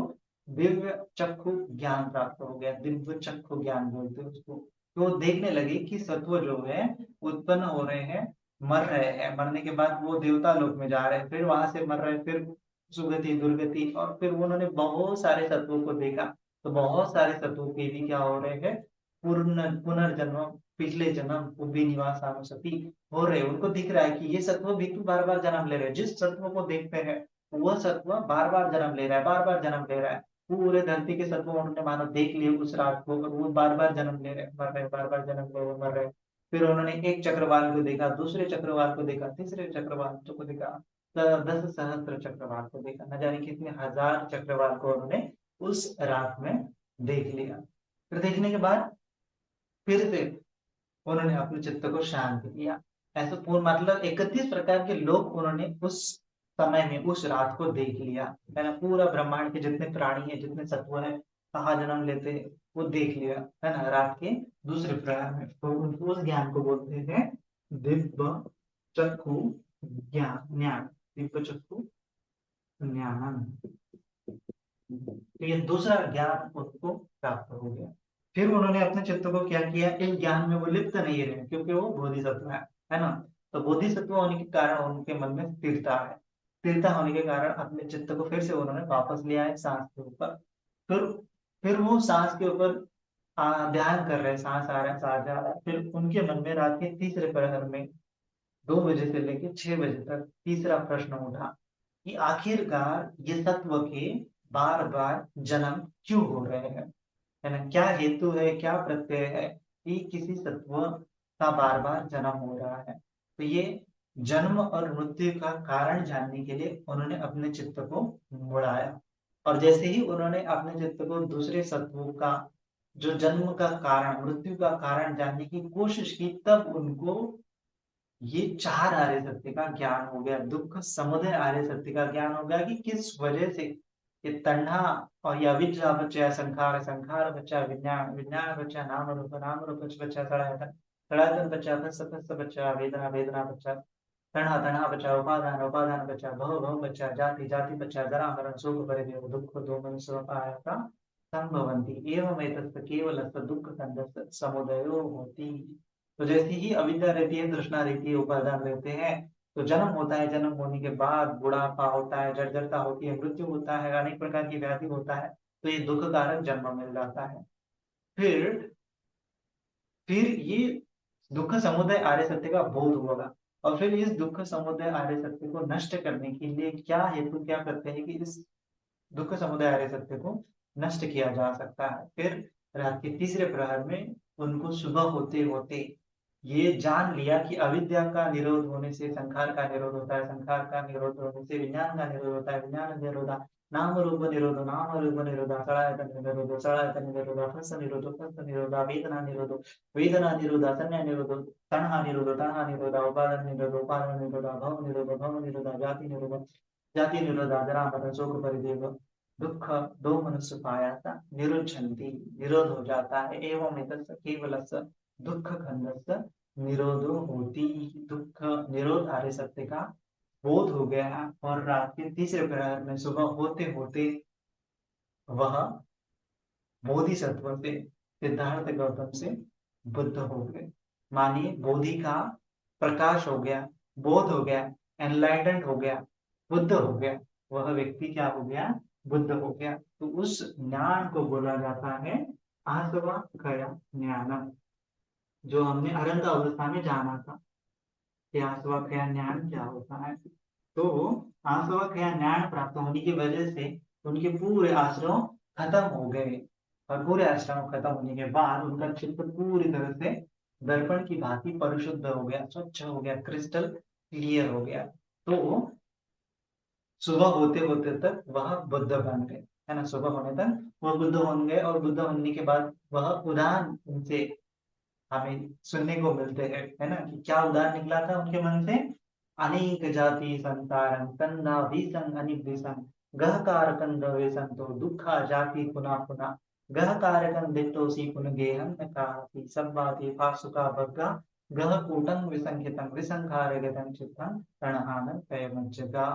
दिव्य चक्षु ज्ञान प्राप्त हो गया। दिव्य चक्षु ज्ञान बोलते हैं उसको। तो वो देखने लगे कि सत्व जो है उत्पन्न हो रहे हैं, मर रहे हैं, मरने के बाद वो देवता लोक में जा रहे हैं, फिर वहां से मर रहे हैं, फिर सुगति दुर्गति, और फिर उन्होंने बहुत सारे तत्वों को देखा। तो बहुत सारे तत्वों के भी क्या हो रहे हैं, पुनर्जन्म, पिछले जन्म, पुब्बे निवासानुस्मृति हो रहे, उनको दिख रहा है कि ये सत्व भी तो बार बार जन्म ले रहे हैं। जिस सत्व को देखते हैं वह सत्व बार बार जन्म ले रहा है, बार बार जन्म ले रहा है। पूरे धरती के सत्व उन्होंने मानो देख लिए उस रात को, और वो बार बार जन्म ले रहे, मर रहे, बार बार जन्म ले रहे, मर रहे। फिर उन्होंने एक चक्रवाल को देखा, दूसरे चक्रवाल को देखा, तीसरे चक्रवाल को देखा, 10 सहस्त्र चक्रवाल को देखा, न जाने कितने हजार चक्रवाल को उन्होंने उस रात में देख लिया। फिर देखने के बाद फिर से उन्होंने अपने चित्त को शांत किया। ऐसे पूर्ण मतलब 31 प्रकार के लोग उन्होंने उस समय में उस रात को देख लिया, है ना। पूरा ब्रह्मांड के जितने प्राणी है, जितने सत्व है, कहाँ जन्म लेते हैं, वो देख लिया, है ना, रात के दूसरे प्रहर में। तो उस ज्ञान को बोलते हैं दिव्य चक्षु ज्ञान, ज्ञान, दिव्य चक्षु ज्ञानम। तो ये दूसरा ज्ञान उसको प्राप्त हो गया। फिर उन्होंने अपने चित्त को क्या किया, इस ज्ञान में वो लिप्त नहीं रहे, क्योंकि वो बोधिसत्व है ना। तो बोधिसत्व होने के कारण उनके मन में स्थिरता है। स्थिरता होने के कारण अपने चित्त को फिर से उन्होंने वापस लिया है सांस के ऊपर। फिर फिर वो सांस के ऊपर ध्यान कर रहे हैं, सांस आ रहा है, सांस जा रहा है। फिर उनके मन में रात के तीसरे प्रहर में 2 बजे से लेकर 6 बजे तक तीसरा प्रश्न उठा कि आखिरकार ये तत्व के बार बार जन्म क्यों हो रहे हैं, है ना। क्या हेतु है, क्या प्रत्यय है कि किसी तत्व का बार बार जन्म हो रहा है। तो ये जन्म और मृत्यु का कारण जानने के लिए उन्होंने अपने चित्त को मुड़ाया। और जैसे ही उन्होंने अपने चित्त को दूसरे तत्वों का जो जन्म का कारण, मृत्यु का कारण जानने की कोशिश की, तब उनको ये 4 आर्य सत्य का ज्ञान हो गया, दुख समुदय आर्य सत्य का ज्ञान हो गया कि किस वजह से ये तन्हा और ये अविद्या बचा, संखार, संखार बचा, विज्ञान, विज्ञान बचा, नाम रूप बचा, सड़ायतन, सड़ायतन बचा, फस फस बचा, वेदना, वेदना बचा, तणा, तणा बचा, उपादान, उपादान बचा, भव, भव बचा, जाति, जाति बचा, जरा मरण शोक परिदेव दुख दोमन आयता संभवंती एवं एतस्य केवलस्य दुख कंदस्य समुदयो होती। तो जैसे ही अविद्या रहती है, तृष्णा रहती है, उपादान रहते हैं, तो जन्म होता है, जन्म होने के बाद बुढ़ापा होता है, जर्जरता होती है, मृत्यु होता है, अनेक प्रकार की व्याधि होता है। तो ये दुख कारक जन्म मिल जाता है। फिर फिर ये दुख समुदय आर्य सत्य का बोध होगा। और फिर इस दुख समुदय आर्य सत्य को नष्ट करने के लिए क्या हेतु, क्या करते हैं कि इस दुख समुदाय आर्य सत्य को नष्ट किया जा सकता है। फिर रात के तीसरे प्रहर में उनको सुबह होते होते ये जान लिया कि अविद्या का निरोध होने से संखार का निरोध होता है, संखार का निरोध होने से विज्ञान का निरोध होता है, विज्ञान निरोधा नाम रूप निरोधो, नाम रूप निरोधा सड़ायतन निरोधो, सड़ायतन निरोधा फस निरोधो, फस निरोधा वेदना निरोधो, वेदना निरोधा संज्ञा निरोधो, तणहा निरोधो, तणहा निरोधा उपादान निरोधो, उपादान निरोधा भव निरोधो, भव निरोधा जाति निरोधो, जाति निरोधा जरा मरण शोक परिदेव दुख दो मनुष्य पाया था निरुद्धन्ति, निरोध हो जाता है। एवं एतस्य केवलस्य दुख खंडस्य निरोधो होती। दुख निरोध आर्य सत्य का बोध हो गया। और रात के तीसरे प्रहर में सुबह होते होते वह बोधिसत्व से, सिद्धार्थ गौतम से बुद्ध हो गए। मानिए बोधि का प्रकाश हो गया, बोध हो गया, एनलाइटेंड हो गया, बुद्ध हो गया। वह व्यक्ति क्या हो गया, बुद्ध हो गया। तो उस ज्ञान को बोला जाता है आसवा गया ज्ञानम, जो हमने अरंत अवस्था में जाना था कि आसवा गया ज्ञान क्या होता है। तो आसवा गया ज्ञान प्राप्त होने की वजह से उनके पूरे आश्रम खत्म हो गए। और पूरे आश्रम खत्म होने के बाद उनका चित्त पूरी तरह से दर्पण की भांति परिशुद्ध हो गया, स्वच्छ हो गया, क्रिस्टल क्लियर हो गया। तो सुबह होते होते तक वह बुद्ध बन गए, है ना। सुबह होने तक वह बुद्ध बन गए। और बुद्ध होने के बाद वह उदाहरण उनसे हमें सुनने को मिलते हैं, है ना, कि क्या उदाहरण निकला था उनके मन से। अनेक जाति संसारं तन्ना भीषण अनिभीषण गह कारकं दवे संतो दुखा जाति पुना पुना गह कारकं दिट्टोसी पुन गेहं न काहति सब्बाति फासुका भग्गा गह कूटं विसंखितं विसंखारगतं चित्तं प्रणहानं कयमज्जगा।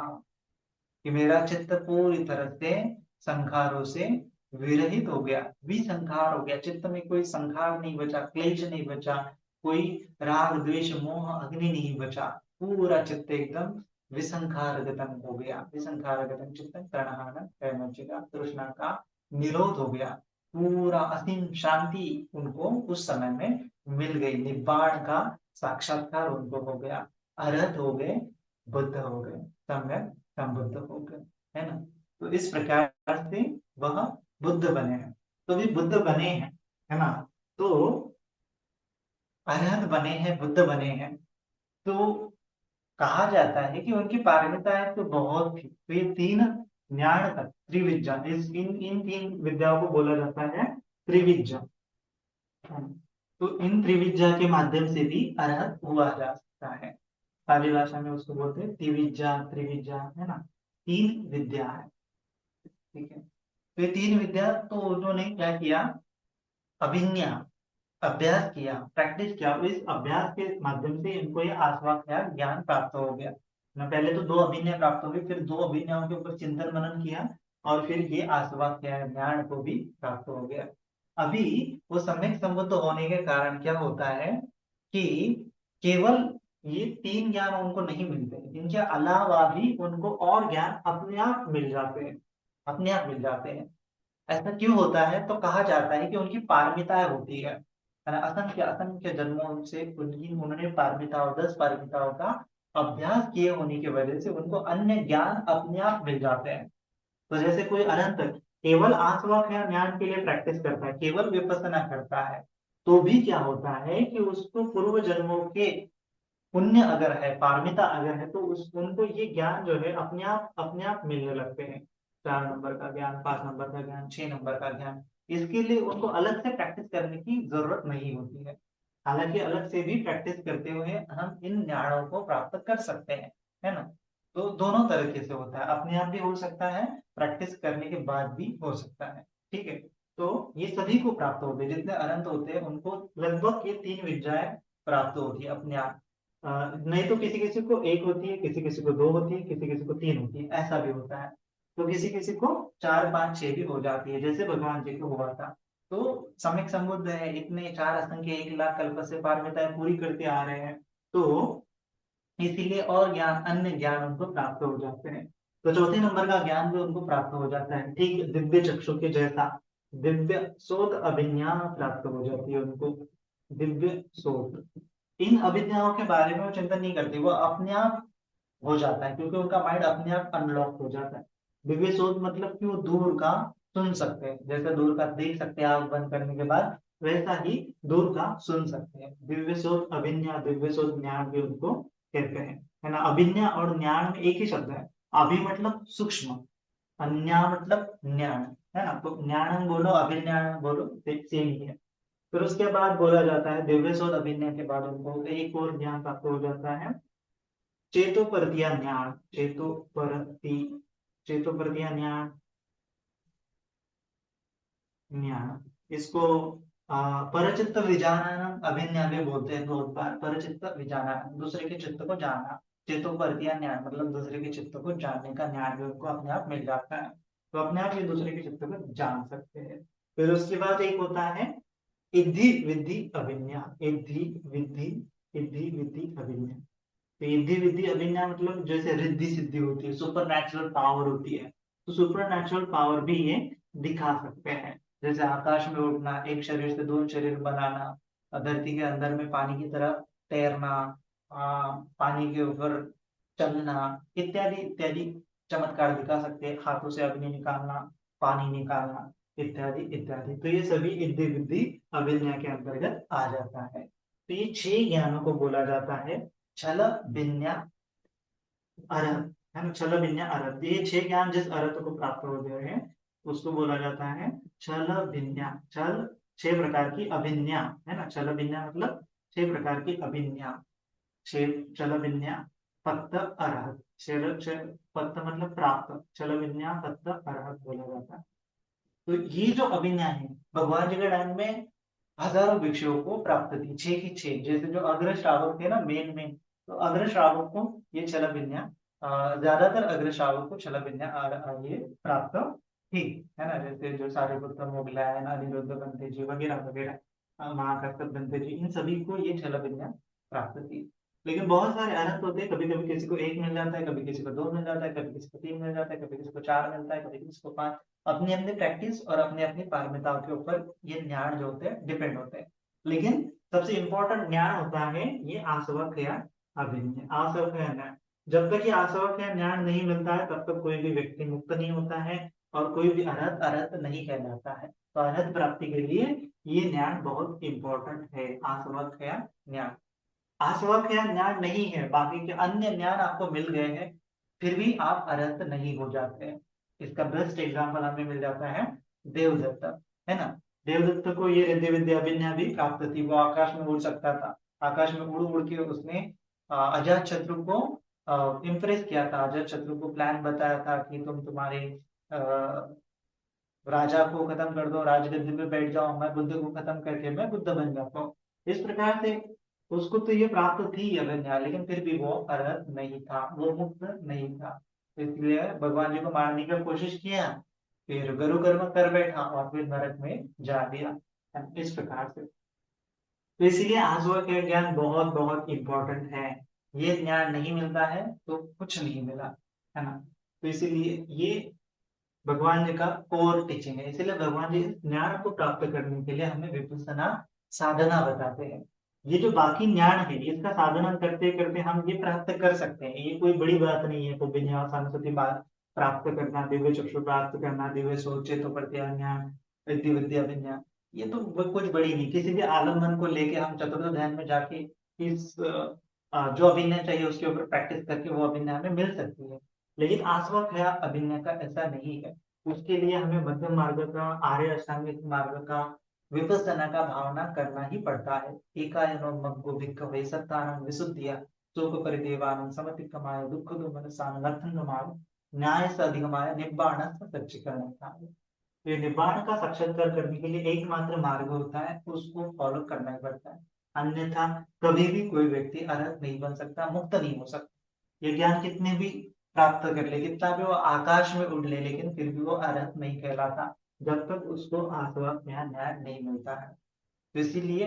कि मेरा चित्त पूरी तरह से संखारों से विरहित हो गया, विसंखार हो गया। चित्त में कोई संखार नहीं बचा, क्लेश नहीं बचा, कोई राग द्वेष मोह अग्नि नहीं बचा। पूरा चित्त एकदम विसंखार गतन हो गया। विसंखार गतन चित्तन तृणहान कैमचिका, तृष्णा का निरोध हो गया। पूरा असीम शांति उनको उस समय में मिल गई। निब्बाण का साक्षात्कार उनको हो गया। अरहत हो गए, बुद्ध हो गए, सम्यक संबुद्ध हो गए, है ना। तो इस प्रकार से वह बुद्ध बने हैं। तो भी बुद्ध बने हैं, है ना। तो अरहत बने हैं, बुद्ध बने हैं। तो कहा जाता है कि उनकी पारमिताएं तो बहुत थी। तो ये तीन ज्ञान तक, त्रिविद्या, इस इन इन तीन विद्याओं को बोला जाता है त्रिविद्या। तो इन त्रिविद्या के माध्यम से भी अरहत हुआ जा सकता है। पाली भाषा में उसको बोलते हैं त्रिविद्या, त्रिविद्या, है ना, तीन विद्या है। ठीक है, तो ये तीन विद्या, तो उन्होंने क्या किया, अभिज्ञा, अभ्यास किया, प्रैक्टिस किया, तो इस अभ्यास के माध्यम से इनको ये आस्वाद ज्ञान प्राप्त हो गया ना। पहले तो दो अभिनय प्राप्त हो गए, फिर दो अभिनयों के ऊपर चिंतन मनन किया, और फिर ये आस्वाद ज्ञान को भी प्राप्त हो गया। अभी वो सम्यक संबुद्ध होने के कारण क्या होता है कि केवल ये तीन ज्ञान उनको नहीं मिलते, इनके अलावा भी उनको और ज्ञान अपने आप मिल जाते हैं, अपने आप मिल जाते हैं। ऐसा क्यों होता है, तो कहा जाता है कि उनकी पारमिताएं होती है ना, असंख्य असंख्य जन्मों से उनकी उन्होंने पारमिताओं, 10 पारमिताओं का अभ्यास किए होने की वजह से उनको अन्य ज्ञान अपने आप मिल जाते हैं। तो जैसे कोई अनंत केवल आस्वाक या ज्ञान के लिए प्रैक्टिस करता है, केवल विपස්සना करता है, तो भी क्या होता है कि उसको पूर्व जन्मों के पुण्य अगर है, पारमिता अगर है, तो उस उनको ये ज्ञान जो है अपने आप मिलने लगते हैं। 4 नंबर का ज्ञान, 5 नंबर का ज्ञान, 6 नंबर का ज्ञान, इसके लिए उनको अलग से प्रैक्टिस करने की जरूरत नहीं होती है। हालांकि अलग से भी प्रैक्टिस करते हुए हम इन ज्ञानों को प्राप्त कर सकते हैं, है ना। तो दोनों तरीके से होता है, अपने आप भी हो सकता है, प्रैक्टिस करने के बाद भी हो सकता है। ठीक है, तो ये सभी को प्राप्त होते हैं, जितने अनंत होते हैं उनको लगभग ये तीन विद्याएं प्राप्त होती है अपने आप। नहीं तो किसी किसी को एक होती है, किसी किसी को दो होती है, किसी किसी को तीन होती है, ऐसा भी होता है। तो किसी किसी को 4 5 6 भी हो जाती है, जैसे भगवान जी को हुआ था। तो सम्यक संबुद्ध है, इतने चार असंख्य 1 लाख कल्प से पारमिताएं पूरी करते आ रहे हैं, तो इसीलिए और ज्ञान, अन्य ज्ञान उनको प्राप्त हो जाते हैं। तो चौथे नंबर का ज्ञान भी उनको प्राप्त हो जाता है, ठीक दिव्य चक्षु के जैसा, दिव्य शोध अभिज्ञा प्राप्त हो जाती है उनको, दिव्य शोध। इन अभिज्ञाओं के बारे में वो चिंतन नहीं करती, वो अपने आप हो जाता है, क्योंकि उनका माइंड अपने आप अनलॉक हो जाता है। दिव्य शोध मतलब कि वो दूर का सुन सकते हैं, जैसे दूर का देख सकते हैं आंख बंद करने के बाद, वैसा ही दूर का सुन सकते हैं। दिव्य शोध अभिज्ञा, दिव्य शोध ज्ञान भी उनको कहते हैं, है ना। अभिज्ञा और ज्ञान में एक ही शब्द है, अभि मतलब सूक्ष्म, अन्या मतलब ज्ञान, है ना। तो ज्ञान बोलो, अभिज्ञान बोलो, सेम ही है। फिर उसके बाद बोला जाता है दिव्य शोध अभिज्ञा के बाद उनको एक और ज्ञान प्राप्त हो जाता है, चेतोपरतीय ज्ञान, चेतोपरतीय ज्ञान, ज्ञान, इसको परचित्त विजानन अभिज्ञा भी बोलते हैं बहुत बार। परचित्त विजानन, दूसरे के चित्त को जानना, चेतोपरतीय ज्ञान मतलब दूसरे के चित्त को जानने का ज्ञान भी उनको अपने आप मिल जाता है, तो अपने आप ये दूसरे के चित्त को जान सकते हैं। फिर उसके बाद एक होता है इद्धि विद्धि अभिज्ञा, इद्धि विद्धि, इद्धि विद्धि अभिज्ञा। तो इद्धि विद्धि अभिज्ञा मतलब जैसे रिद्धि सिद्धि होती है, सुपर नेचुरल पावर होती है, तो सुपर नेचुरल पावर भी ये दिखा सकते हैं। जैसे आकाश में उड़ना, एक शरीर से दो शरीर बनाना, धरती के अंदर में पानी की तरह तैरना, पानी के ऊपर चलना, इत्यादि इत्यादि चमत्कार दिखा सकते हैं। हाथों से अग्नि निकालना, पानी निकालना, इत्यादि इत्यादि। तो ये सभी इद्धि विद्धि अभिज्ञा के अंतर्गत आ जाता है। तो ये 6 ज्ञानों को बोला जाता है छल विन्या अरहत, है ना। छल विन्या अरहत, ये 6 ज्ञान जिस अरहत को प्राप्त हो गए हैं उसको बोला जाता है छल विन्या। छल 6 प्रकार की अभिज्ञा, है ना। छल विन्या मतलब 6 प्रकार की अभिज्ञा, छह छल विन्या पत्त अरहत, पत्त मतलब प्राप्त, छल विन्या पत्त अरहत बोला जाता है। तो ये जो अभिज्ञा है, भगवान जी के टाइम में हजारों भिक्षुओं को प्राप्त थी, 6 की 6, जैसे जो अग्र श्रावक थे ना, मेन तो अग्र श्रावक को ये छल विन्या, ज्यादातर अग्र श्रावक को छल विन्या ये प्राप्त थी, है ना। जैसे जो सारिपुत्र, मोगलायन, अनिरुद्ध बनते जी वगैरह वगैरह, महाकश्यप बनते जी, इन सभी को ये छल विन्या प्राप्त थी। लेकिन बहुत सारे अनंत होते हैं, कभी कभी किसी को एक मिल जाता है, कभी किसी को दो मिल जाता है, कभी किसी को तीन मिल जाता है, कभी किसी को चार मिलता है, कभी किसी को पांच। अपनी अपनी प्रैक्टिस और अपनी अपनी पारमिताओं के ऊपर ये ज्ञान जो होते हैं डिपेंड होते हैं। लेकिन सबसे इंपॉर्टेंट ज्ञान होता है ये आसवक या अभिज्ञा, आसवक या ज्ञान। जब तक ये आसवक या ज्ञान नहीं मिलता है तब तक कोई भी व्यक्ति मुक्त नहीं होता है, और कोई भी अरहत अरहत नहीं कहलाता है। तो अरहत प्राप्ति के लिए ये ज्ञान बहुत इंपॉर्टेंट है, आसवक या ज्ञान। आसवक या ज्ञान नहीं है, बाकी के अन्य ज्ञान आपको मिल गए हैं, फिर भी आप अरहत नहीं हो जाते हैं। इसका बेस्ट एग्जाम्पल हमें मिल जाता है देवदत्त, है ना। देवदत्त को ये रिद्धि विद्या अभिज्ञा भी प्राप्त थी, वो आकाश में उड़ सकता था। आकाश में उड़ उड़ के उसने अजात शत्रु को इम्प्रेस किया था, अजात शत्रु को प्लान बताया था कि तुम तुम्हारे राजा को खत्म कर दो, राजगद्दी पे बैठ जाओ, मैं बुद्ध को खत्म करके मैं बुद्ध बन जाता हूँ। इस प्रकार से उसको तो ये प्राप्त थी अभिज्ञा, लेकिन फिर भी वो अरहत नहीं था, वो मुक्त नहीं था। तो इसलिए भगवान जी को मारने की कोशिश किया, फिर गुरु कर्म कर बैठा और फिर नरक में जा दिया। इस प्रकार से तो इसीलिए आजवा का ज्ञान बहुत बहुत इंपॉर्टेंट है। ये ज्ञान नहीं मिलता है तो कुछ नहीं मिला, है ना। तो इसीलिए ये भगवान जी का कोर टीचिंग है। इसीलिए भगवान जी इस ज्ञान को प्राप्त करने के लिए हमें विपස්සना साधना बताते हैं। ये जो बाकी ज्ञान है इसका साधना करते करते हम ये प्राप्त कर सकते हैं, ये कोई बड़ी बात नहीं है। तो विज्ञान सरस्वती बात प्राप्त करना, दिव्य चक्षु प्राप्त करना, दिव्य सोचे तो प्रत्यान ज्ञान, विद्या विद्या विज्ञान, ये तो कुछ बड़ी नहीं। किसी भी आलम्बन को लेके हम चतुर्थ ध्यान में जाके इस जो अभिनय चाहिए उसके ऊपर प्रैक्टिस करके वो अभिनय हमें मिल सकती है। लेकिन आस्वाख्या अभिनय का ऐसा नहीं है। उसके लिए हमें मध्यम मार्ग का, आर्य अष्टांगिक मार्ग का, विपස්සना का भावना करना ही पड़ता है। एकायनो मग्गो भिक्खवे सत्तानं विसुद्धिया शोक परिदेवानं समतिक्रमाय दुःख दोमनसानं अर्थंगमाय न्याय से अधिगमाय निब्बाण सच्चिकरण। ये निब्बाण का साक्षात्कार करने के लिए एकमात्र मार्ग होता है, उसको फॉलो करना ही पड़ता है। अन्यथा कभी भी कोई व्यक्ति अरहत नहीं बन सकता, मुक्त नहीं हो सकता। ये ज्ञान कितने भी प्राप्त कर ले, कितना भी वो आकाश में उड़ ले, लेकिन फिर भी वो अरहत नहीं कहलाता जब तक उसको आत्मा ज्ञान नहीं मिलता है। तो इसीलिए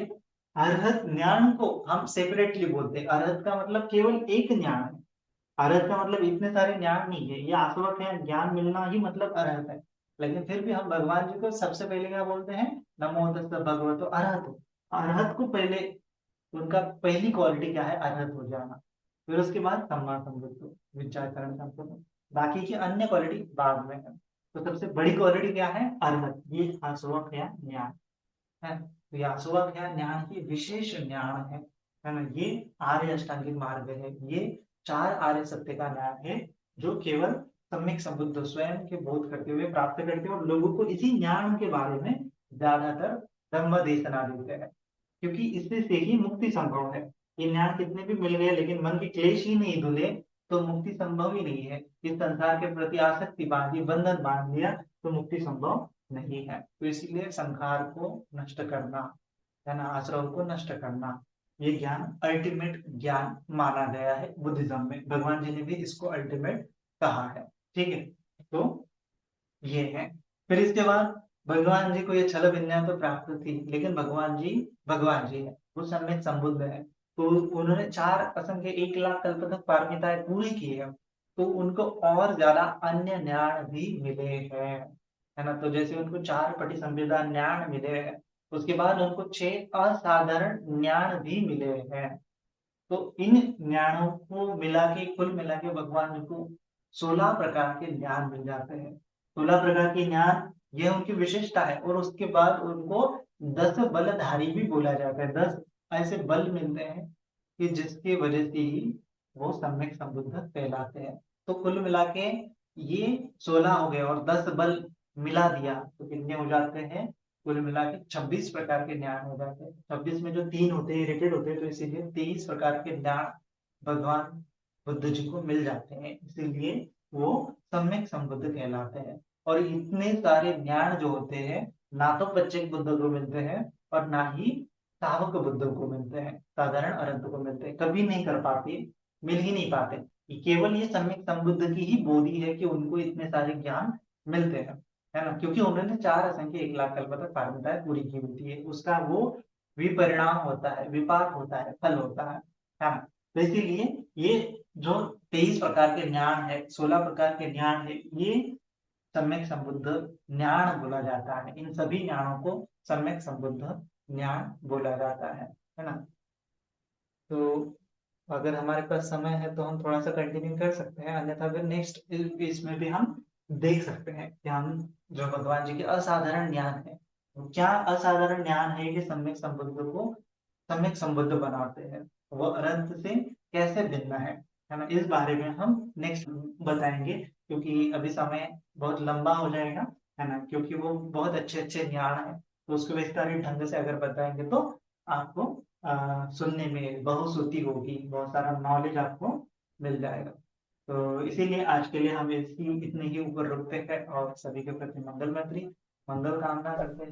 अरहत ज्ञान को हम सेपरेटली बोलते हैं। अरहत का मतलब केवल एक ज्ञान है, अरहत का मतलब इतने सारे ज्ञान नहीं है। ये आसवक है, ज्ञान मिलना ही मतलब अरहत है। लेकिन फिर भी हम भगवान जी को सबसे पहले क्या बोलते हैं, नमो तस्ස भगवतो अरहतो। अरहत को पहले, उनका पहली क्वालिटी क्या है, अरहत हो जाना। फिर उसके बाद सम्मा संबुद्ध विचारकरण संपन्न, बाकी की अन्य क्वालिटी बाद में है। तो सबसे बड़ी क्वालिटी क्या है, अरहत। ये आसवक या ज्ञान है। तो ये आसवक या ज्ञान की विशेष ज्ञान है ना। ये आर्य अष्टांगिक मार्ग है, ये चार आर्य सत्य का ज्ञान है, जो केवल सम्यक संबुद्ध स्वयं के बोध करते हुए प्राप्त करते हैं, और लोगों को इसी ज्ञान के बारे में ज्यादातर धर्म देशना देते हैं, क्योंकि इससे से ही मुक्ति संभव है। ये ज्ञान कितने भी मिल गए लेकिन मन के क्लेश ही नहीं धुले तो मुक्ति संभव ही नहीं है। इस संसार के प्रति आसक्ति बांधी, बंधन बांध लिया तो मुक्ति संभव नहीं है। तो इसीलिए संसार को नष्ट करना, है ना, आश्रव को नष्ट करना, ये ज्ञान अल्टीमेट ज्ञान माना गया है बुद्धिज्म में। भगवान जी ने भी इसको अल्टीमेट कहा है। ठीक है, तो ये है। फिर इसके बाद भगवान जी को ये छल विद्या तो प्राप्त थी, लेकिन भगवान जी है, वो सम्यक संबुद्ध है। तो उन्होंने चार असंख्य 1 लाख कल्प तक पारमिताएं पूरी की है, तो उनको और ज्यादा अन्य ज्ञान भी मिले हैं, है ना। तो जैसे उनको 4 पटी संविदा ज्ञान मिले हैं, उसके बाद उनको 6 असाधारण ज्ञान भी मिले हैं। तो इन ज्ञानों को मिला के, कुल मिला के भगवान जी को 16 प्रकार के ज्ञान मिल जाते हैं। 16 प्रकार के ज्ञान, ये उनकी विशेषता है। और उसके बाद उनको 10 बलधारी भी बोला जाता है। 10 ऐसे बल मिलते हैं कि जिसकी वजह से ही वो सम्यक संबुद्ध कहलाते हैं। तो कुल मिला के ये 16 हो गए, और 10 बल मिला दिया तो कितने हो जाते हैं, कुल मिला के 26 प्रकार के ज्ञान हो जाते हैं। 26 में जो 3 होते हैं इरिटेड होते हैं, तो इसीलिए 23 प्रकार के ज्ञान भगवान बुद्ध जी को मिल जाते हैं, इसीलिए वो सम्यक संबुद्ध कहलाते हैं। और इतने सारे ज्ञान जो होते हैं, ना तो बच्चे बुद्ध को मिलते हैं और ना ही सावक बुद्ध को मिलते हैं, साधारण अरहंत को मिलते हैं, कभी नहीं कर पाते, मिल ही नहीं पाते। केवल ये सम्यक संबुद्ध की ही बोली है कि उनको इतने सारे ज्ञान मिलते हैं, है ना, क्योंकि उन्होंने 4 असंख्य 1 लाख कल्प तक पारमिताएं पूरी की होती है। उसका वो विपरिणाम होता है, विपाक होता है, फल होता है ना। तो इसीलिए ये जो 23 प्रकार के ज्ञान है, 16 प्रकार के ज्ञान है, ये सम्यक संबुद्ध ज्ञान बोला जाता है। इन सभी ज्ञानों को सम्यक संबुद्ध ज्ञान बोला जाता है ना। तो अगर हमारे पास समय है तो हम थोड़ा सा कंटिन्यू कर सकते हैं, अन्यथा फिर नेक्स्ट इसमें भी हम देख सकते हैं कि हम जो भगवान जी के असाधारण ज्ञान है, वो क्या असाधारण ज्ञान है कि सम्यक संबुद्ध बनाते हैं, वो अनंत से कैसे भिन्न है ना। इस बारे में हम नेक्स्ट बताएंगे, क्योंकि अभी समय बहुत लंबा हो जाएगा, है ना, क्योंकि वो बहुत अच्छे अच्छे ज्ञान है, तो उसको विस्तारित ढंग से अगर बताएंगे तो आपको सुनने में बहुश्रुति होगी, बहुत सारा नॉलेज आपको मिल जाएगा। तो इसीलिए आज के लिए हम इसी इतने ही ऊपर रुकते हैं और सभी के प्रति मंगल कामना करते हैं।